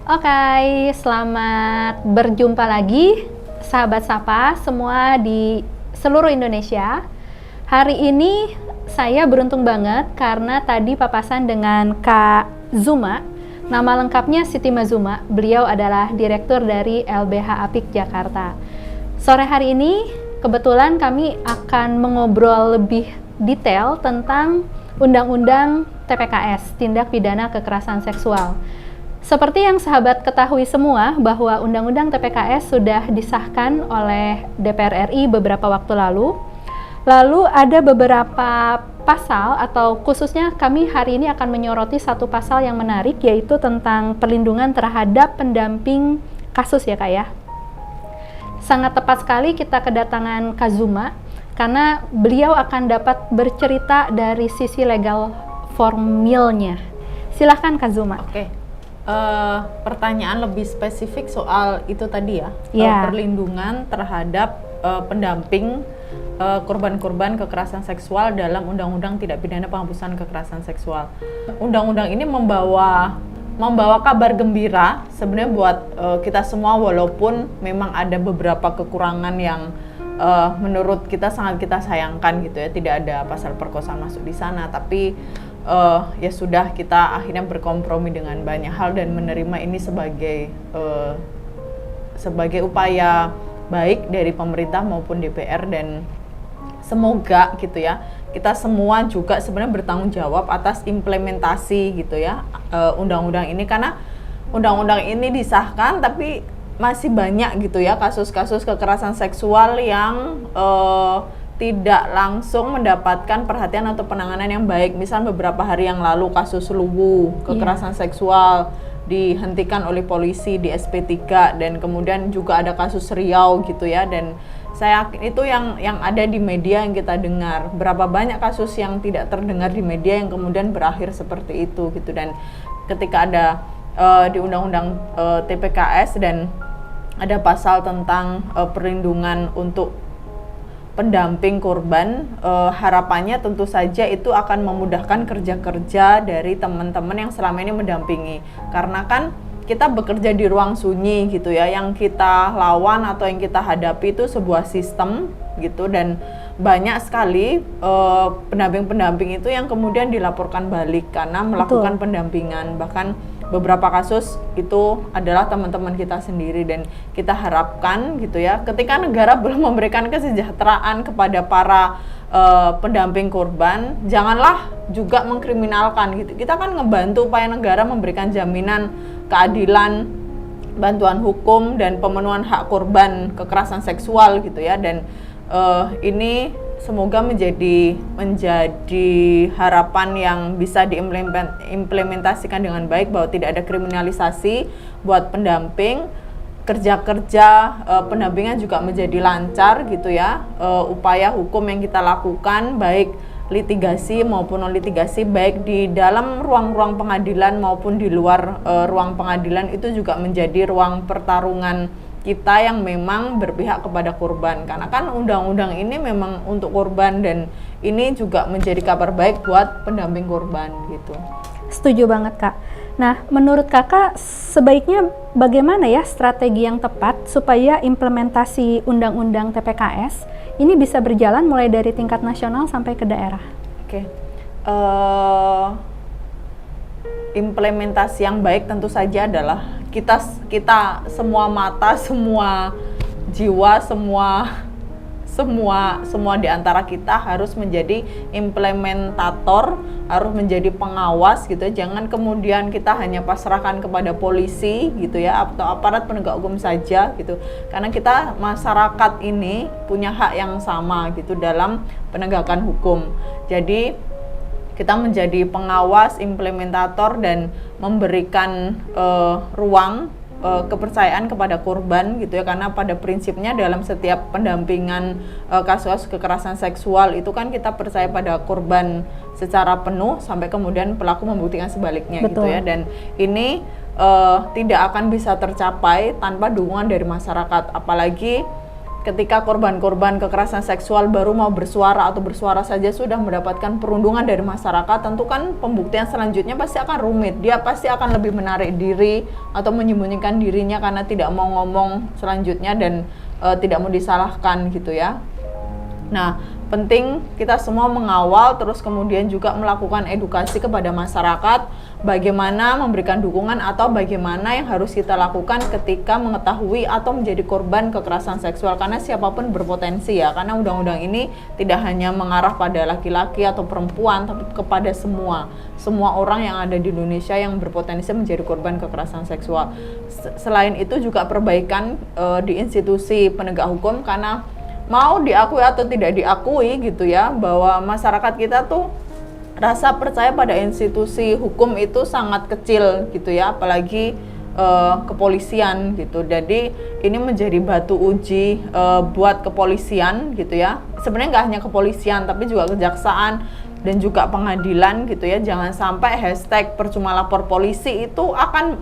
Oke, selamat berjumpa lagi sahabat Sapa semua di seluruh Indonesia. Hari ini saya beruntung banget karena tadi papasan dengan Kak Zuma. Nama lengkapnya Siti Mazuma. Beliau adalah direktur dari LBH Apik Jakarta. Sore hari ini kebetulan kami akan mengobrol lebih detail tentang Undang-Undang TPKS, Tindak Pidana Kekerasan Seksual. Seperti yang sahabat ketahui semua bahwa Undang-Undang TPKS sudah disahkan oleh DPR RI beberapa waktu lalu. Lalu ada beberapa pasal atau khususnya kami hari ini akan menyoroti satu pasal yang menarik, yaitu tentang perlindungan terhadap pendamping kasus ya Kak ya. Sangat tepat sekali kita kedatangan Kazuma karena beliau akan dapat bercerita dari sisi legal formilnya. Silahkan Kazuma. Oke. Pertanyaan lebih spesifik soal itu tadi ya, perlindungan terhadap pendamping korban-korban kekerasan seksual dalam Undang-Undang Tindak Pidana Penghapusan Kekerasan Seksual. Undang-undang ini membawa kabar gembira sebenarnya buat kita semua, walaupun memang ada beberapa kekurangan yang menurut kita sangat kita sayangkan gitu ya, tidak ada pasal perkosaan masuk di sana, tapi ya sudah, kita akhirnya berkompromi dengan banyak hal dan menerima ini sebagai upaya baik dari pemerintah maupun DPR, dan semoga gitu ya kita semua juga sebenarnya bertanggung jawab atas implementasi gitu ya undang-undang ini, karena undang-undang ini disahkan tapi masih banyak gitu ya kasus-kasus kekerasan seksual yang tidak langsung mendapatkan perhatian atau penanganan yang baik. Misal beberapa hari yang lalu kasus Luwu, kekerasan seksual dihentikan oleh polisi di SP3, dan kemudian juga ada kasus Riau gitu ya, dan saya yakin itu yang ada di media yang kita dengar. Berapa banyak kasus yang tidak terdengar di media yang kemudian berakhir seperti itu gitu. Dan ketika ada di Undang-Undang TPKS dan ada pasal tentang perlindungan untuk pendamping korban, harapannya tentu saja itu akan memudahkan kerja-kerja dari teman-teman yang selama ini mendampingi, karena kan kita bekerja di ruang sunyi gitu ya, yang kita lawan atau yang kita hadapi itu sebuah sistem gitu, dan banyak sekali pendamping-pendamping itu yang kemudian dilaporkan balik karena melakukan pendampingan, bahkan beberapa kasus itu adalah teman-teman kita sendiri. Dan kita harapkan gitu ya, ketika negara belum memberikan kesejahteraan kepada para pendamping korban, janganlah juga mengkriminalkan gitu. Kita kan ngebantu upaya negara memberikan jaminan keadilan, bantuan hukum, dan pemenuhan hak korban kekerasan seksual gitu ya. Dan ini semoga menjadi harapan yang bisa diimplementasikan dengan baik, bahwa tidak ada kriminalisasi buat pendamping, kerja-kerja pendampingan juga menjadi lancar gitu ya, upaya hukum yang kita lakukan baik litigasi maupun non litigasi, baik di dalam ruang-ruang pengadilan maupun di luar ruang pengadilan, itu juga menjadi ruang pertarungan kita yang memang berpihak kepada korban, karena kan undang-undang ini memang untuk korban, dan ini juga menjadi kabar baik buat pendamping korban gitu. Setuju banget Kak. Nah, menurut Kakak sebaiknya bagaimana ya strategi yang tepat supaya implementasi Undang-Undang TPKS ini bisa berjalan mulai dari tingkat nasional sampai ke daerah? Oke. Implementasi yang baik tentu saja adalah kita semua mata, semua jiwa, semua di antara kita harus menjadi implementator, harus menjadi pengawas gitu ya. Jangan kemudian kita hanya pasrahkan kepada polisi gitu ya, atau aparat penegak hukum saja gitu. Karena kita masyarakat ini punya hak yang sama gitu dalam penegakan hukum. Jadi kita menjadi pengawas, implementator, dan memberikan ruang kepercayaan kepada korban gitu ya, karena pada prinsipnya dalam setiap pendampingan kasus kekerasan seksual itu kan kita percaya pada korban secara penuh sampai kemudian pelaku membuktikan sebaliknya. Betul. Gitu ya, dan ini tidak akan bisa tercapai tanpa dukungan dari masyarakat, apalagi ketika korban-korban kekerasan seksual baru mau bersuara atau bersuara saja sudah mendapatkan perundungan dari masyarakat, tentu kan pembuktian selanjutnya pasti akan rumit. Dia pasti akan lebih menarik diri atau menyembunyikan dirinya karena tidak mau ngomong selanjutnya dan tidak mau disalahkan gitu ya. Nah, penting kita semua mengawal, terus kemudian juga melakukan edukasi kepada masyarakat bagaimana memberikan dukungan atau bagaimana yang harus kita lakukan ketika mengetahui atau menjadi korban kekerasan seksual, karena siapapun berpotensi ya, karena undang-undang ini tidak hanya mengarah pada laki-laki atau perempuan tapi kepada semua orang yang ada di Indonesia yang berpotensi menjadi korban kekerasan seksual. Selain itu juga perbaikan di institusi penegak hukum, karena mau diakui atau tidak diakui gitu ya, bahwa masyarakat kita tuh rasa percaya pada institusi hukum itu sangat kecil gitu ya, apalagi kepolisian gitu. Jadi ini menjadi batu uji buat kepolisian gitu ya. Sebenarnya nggak hanya kepolisian tapi juga kejaksaan dan juga pengadilan gitu ya. Jangan sampai hashtag percuma lapor polisi itu akan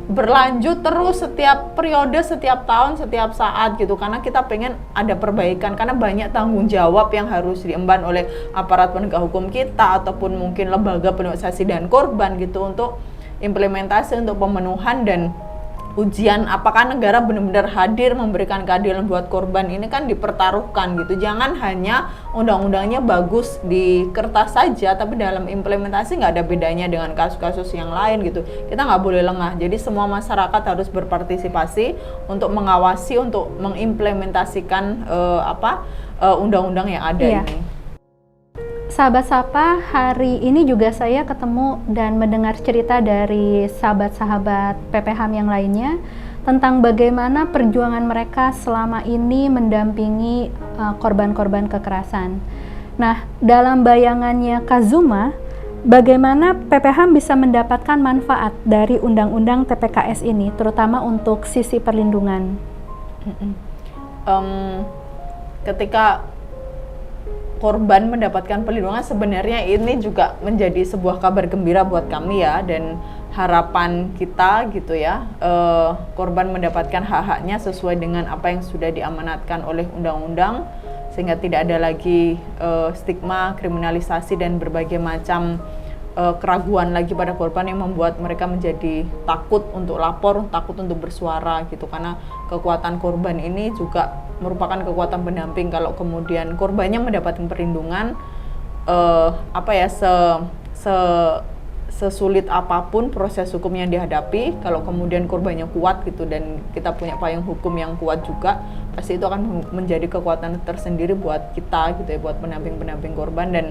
berlanjut terus setiap periode, setiap tahun, setiap saat gitu, karena kita pengen ada perbaikan, karena banyak tanggung jawab yang harus diemban oleh aparat penegak hukum kita ataupun mungkin lembaga penegak saksi dan korban gitu untuk implementasi, untuk pemenuhan dan ujian apakah negara benar-benar hadir memberikan keadilan buat korban ini kan dipertaruhkan gitu. Jangan hanya undang-undangnya bagus di kertas saja tapi dalam implementasi nggak ada bedanya dengan kasus-kasus yang lain gitu. Kita nggak boleh lengah, jadi semua masyarakat harus berpartisipasi untuk mengawasi, untuk mengimplementasikan undang-undang yang ada ini. Sahabat Sapa, hari ini juga saya ketemu dan mendengar cerita dari sahabat-sahabat PPHAM yang lainnya tentang bagaimana perjuangan mereka selama ini mendampingi korban-korban kekerasan. Nah, dalam bayangannya Kazuma, bagaimana PPHAM bisa mendapatkan manfaat dari undang-undang TPKS ini, terutama untuk sisi perlindungan? Ketika korban mendapatkan perlindungan, sebenarnya ini juga menjadi sebuah kabar gembira buat kami ya, dan harapan kita gitu ya, korban mendapatkan hak-haknya sesuai dengan apa yang sudah diamanatkan oleh undang-undang, sehingga tidak ada lagi stigma, kriminalisasi dan berbagai macam keraguan lagi pada korban yang membuat mereka menjadi takut untuk lapor, takut untuk bersuara gitu, karena kekuatan korban ini juga merupakan kekuatan pendamping. Kalau kemudian korbannya mendapatkan perlindungan, sesulit apapun proses hukum yang dihadapi, kalau kemudian korbannya kuat gitu dan kita punya payung hukum yang kuat juga, pasti itu akan menjadi kekuatan tersendiri buat kita gitu ya, buat pendamping-pendamping korban. Dan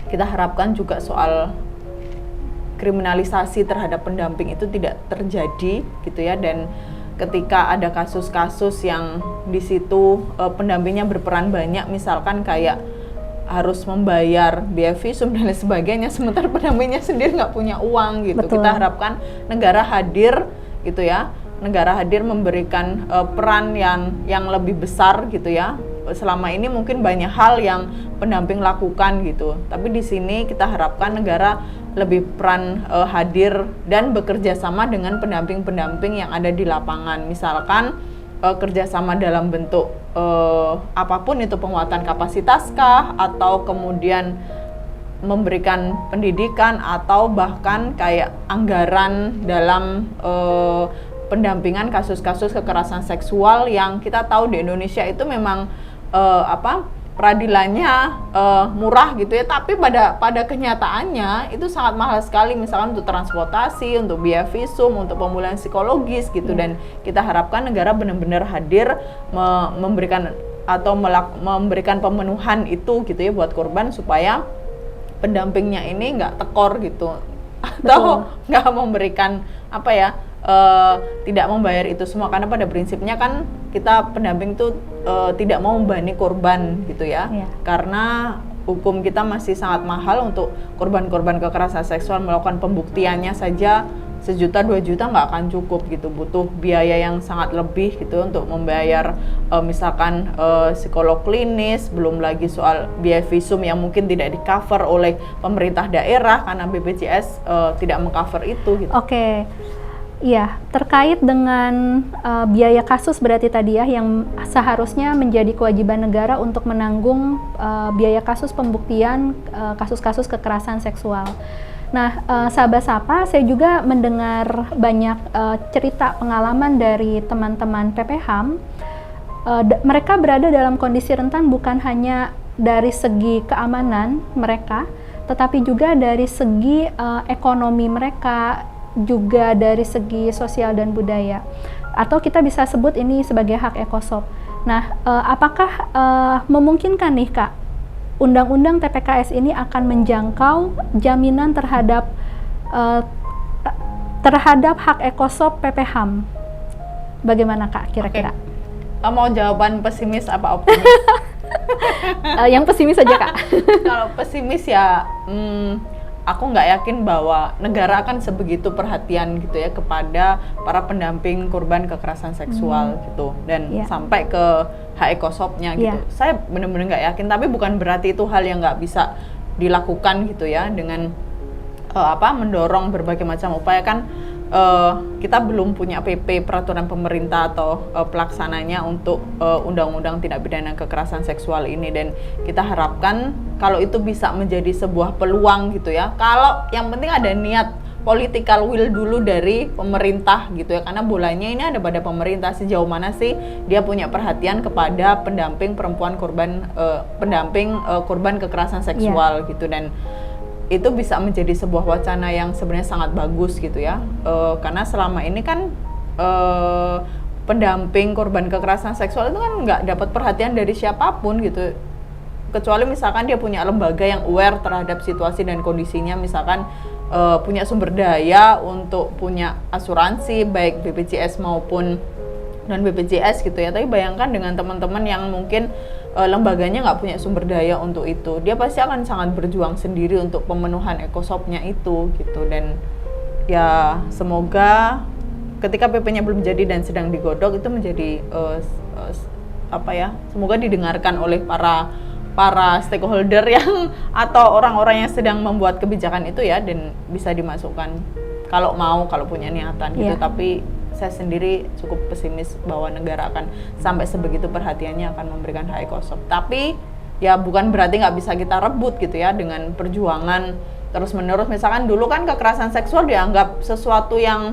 kita harapkan juga soal kriminalisasi terhadap pendamping itu tidak terjadi gitu ya, dan ketika ada kasus-kasus yang di situ pendampingnya berperan banyak, misalkan kayak harus membayar biaya visum dan lain sebagainya, sementara pendampingnya sendiri nggak punya uang gitu. Betul. Kita harapkan negara hadir gitu ya, negara hadir memberikan peran yang lebih besar gitu ya. Selama ini mungkin banyak hal yang pendamping lakukan gitu, tapi di sini kita harapkan negara lebih peran hadir dan bekerja sama dengan pendamping-pendamping yang ada di lapangan. Misalkan kerjasama dalam bentuk apapun itu, penguatan kapasitas kah, atau kemudian memberikan pendidikan, atau bahkan kayak anggaran dalam pendampingan kasus-kasus kekerasan seksual yang kita tahu di Indonesia itu memang peradilannya murah gitu ya, tapi pada kenyataannya itu sangat mahal sekali, misalkan untuk transportasi, untuk biaya visum, untuk pemulihan psikologis gitu. Dan kita harapkan negara benar-benar hadir memberikan pemenuhan itu gitu ya buat korban, supaya pendampingnya ini nggak tekor gitu, atau nggak memberikan tidak membayar itu semua, karena pada prinsipnya kan kita pendamping tuh tidak mau membebani korban gitu ya, karena hukum kita masih sangat mahal untuk korban-korban kekerasan seksual. Melakukan pembuktiannya saja 1 juta 2 juta nggak akan cukup gitu, butuh biaya yang sangat lebih gitu untuk membayar misalkan psikolog klinis, belum lagi soal biaya visum yang mungkin tidak di cover oleh pemerintah daerah karena BPJS tidak mengcover itu gitu. Oke. Iya, terkait dengan biaya kasus berarti tadi ya, yang seharusnya menjadi kewajiban negara untuk menanggung biaya kasus pembuktian kasus-kasus kekerasan seksual. Nah, sahabat Sapa, saya juga mendengar banyak cerita pengalaman dari teman-teman PPHAM. Mereka berada dalam kondisi rentan bukan hanya dari segi keamanan mereka, tetapi juga dari segi ekonomi mereka, juga dari segi sosial dan budaya, atau kita bisa sebut ini sebagai hak ekosop. Nah, apakah memungkinkan nih Kak, Undang-Undang TPKS ini akan menjangkau jaminan terhadap hak ekosop PPHAM? Bagaimana Kak kira-kira? Mau jawaban pesimis apa optimis? Yang pesimis saja Kak. Kalau pesimis ya, aku nggak yakin bahwa negara akan sebegitu perhatian gitu ya kepada para pendamping korban kekerasan seksual gitu, dan sampai ke hak ekosopnya gitu. Saya benar-benar nggak yakin, tapi bukan berarti itu hal yang nggak bisa dilakukan gitu ya, dengan mendorong berbagai macam upaya. Kan kita belum punya PP, peraturan pemerintah atau pelaksananya untuk undang-undang tindak pidana kekerasan seksual ini, dan kita harapkan kalau itu bisa menjadi sebuah peluang gitu ya. Kalau yang penting ada niat political will dulu dari pemerintah gitu ya, karena bolanya ini ada pada pemerintah, sejauh mana sih dia punya perhatian kepada pendamping perempuan korban korban kekerasan seksual gitu. Dan itu bisa menjadi sebuah wacana yang sebenarnya sangat bagus gitu ya, karena selama ini kan pendamping korban kekerasan seksual itu kan nggak dapat perhatian dari siapapun gitu, kecuali misalkan dia punya lembaga yang aware terhadap situasi dan kondisinya, misalkan punya sumber daya untuk punya asuransi baik BPJS maupun non BPJS gitu ya. Tapi bayangkan dengan teman-teman yang mungkin lembaganya nggak punya sumber daya untuk itu, dia pasti akan sangat berjuang sendiri untuk pemenuhan ekosopnya itu gitu. Dan ya semoga ketika PP-nya belum jadi dan sedang digodok, itu menjadi semoga didengarkan oleh para stakeholder yang atau orang-orang yang sedang membuat kebijakan itu ya, dan bisa dimasukkan kalau punya niatan gitu. Tapi saya sendiri cukup pesimis bahwa negara akan sampai sebegitu perhatiannya akan memberikan hak ekosop. Tapi ya bukan berarti nggak bisa kita rebut gitu ya dengan perjuangan terus-menerus. Misalkan dulu kan kekerasan seksual dianggap sesuatu yang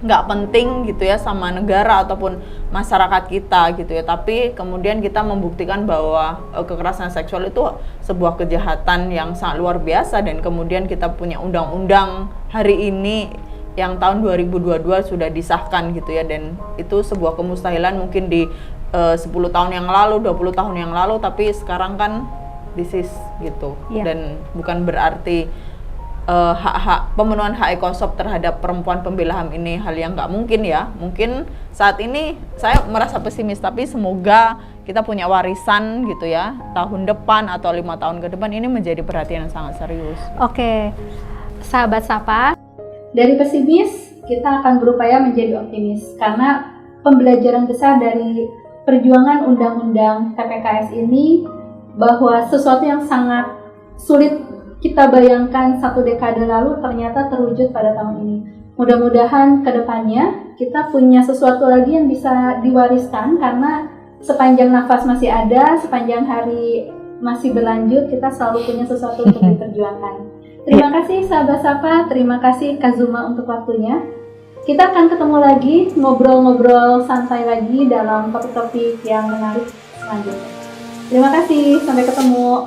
nggak penting gitu ya sama negara ataupun masyarakat kita gitu ya. Tapi kemudian kita membuktikan bahwa kekerasan seksual itu sebuah kejahatan yang sangat luar biasa, dan kemudian kita punya undang-undang hari ini yang tahun 2022 sudah disahkan gitu ya. Dan itu sebuah kemustahilan mungkin di 10 tahun yang lalu, 20 tahun yang lalu, tapi sekarang kan this is gitu. Dan bukan berarti pemenuhan hak ekosop terhadap perempuan pembela HAM ini hal yang nggak mungkin ya. Mungkin saat ini saya merasa pesimis, tapi semoga kita punya warisan gitu ya, tahun depan atau 5 tahun ke depan ini menjadi perhatian yang sangat serius. Oke, sahabat Sapa, dari pesimis kita akan berupaya menjadi optimis, karena pembelajaran besar dari perjuangan undang-undang TPKS ini bahwa sesuatu yang sangat sulit kita bayangkan 1 dekade lalu ternyata terwujud pada tahun ini. Mudah-mudahan ke depannya kita punya sesuatu lagi yang bisa diwariskan, karena sepanjang nafas masih ada, sepanjang hari masih berlanjut, kita selalu punya sesuatu untuk diperjuangkan. Terima kasih sahabat Sapa, terima kasih Kak Zuma untuk waktunya. Kita akan ketemu lagi, ngobrol-ngobrol santai lagi dalam topik-topik yang menarik selanjutnya. Terima kasih, sampai ketemu.